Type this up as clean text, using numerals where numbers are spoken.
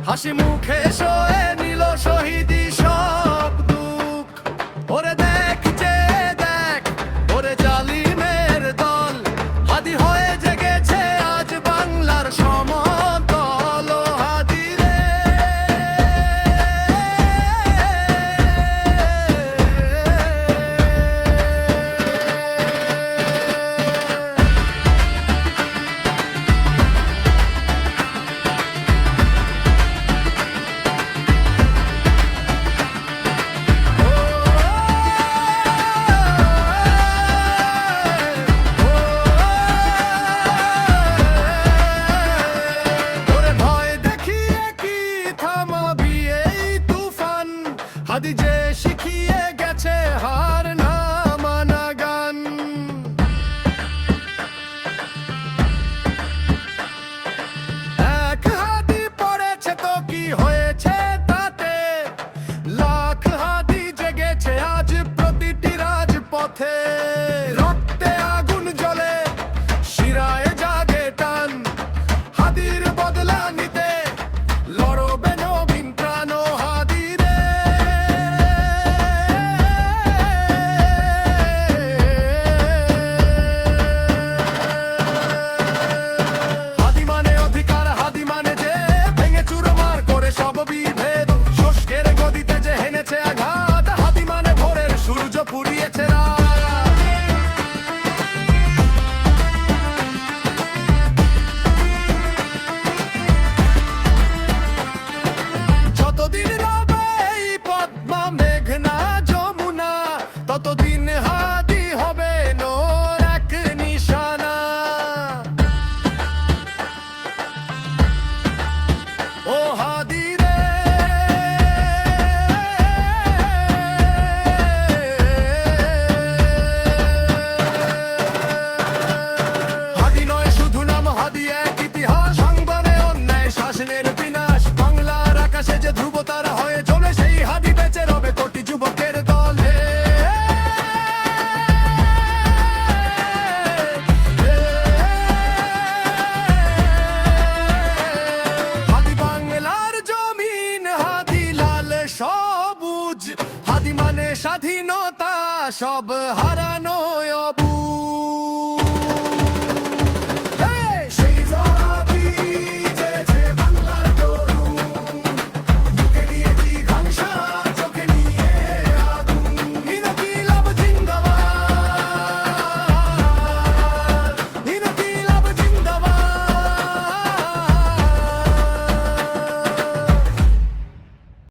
হাসি মুখে সয়ে নিল শহীদি সব দুঃখ। ওরে দেখ যে দেখ ওরে জালিমের দল, হাদি হয়ে জেগেছে আজ বাংলার সমতল। ও হাদি রে হাদি যে শিখিয়ে গেছে হার না মানা গান। এক হাদি পড়েছে তো কি হয়েছে তাতে, লাখ হাদি জেগেছে আজ প্রতিটি রাজপথে। রক্তে আগুন জ্বলে শিরায় জাগে টান, হাদির বদলা নিতে লড়বে নবীন প্রাণ। ও হাদি রে হাদি মানে অধিকার, হাদি মানে যে ভেঙে চুরমার করে সব বিভেদ, শুষ্কের গদিতে যে হেনেছে আঘাত। হাদি মানে ভোরের সূর্য পুড়িয়েছে রাত। যতদিন রবে এই পদ্মা মেঘনা যমুনা, ততদিন হাদি হবে নূর এক নিশানা। ও হাদি রে হাদি নয় শুধু নাম, হাদি এক ইতিহাস। সংবাদে অন্যায় শাসনের বিনাশ, বাংলার আকাশে যে ধ্রুব তারা হয়ে চলে, সেই হাদি বেঁচে রবে কোটি যুবকের দলে। হাদি বাংলার জমিন, হাদি লাল সবুজ, হাদি মানে স্বাধীনতা সব হারানো অবুঝ।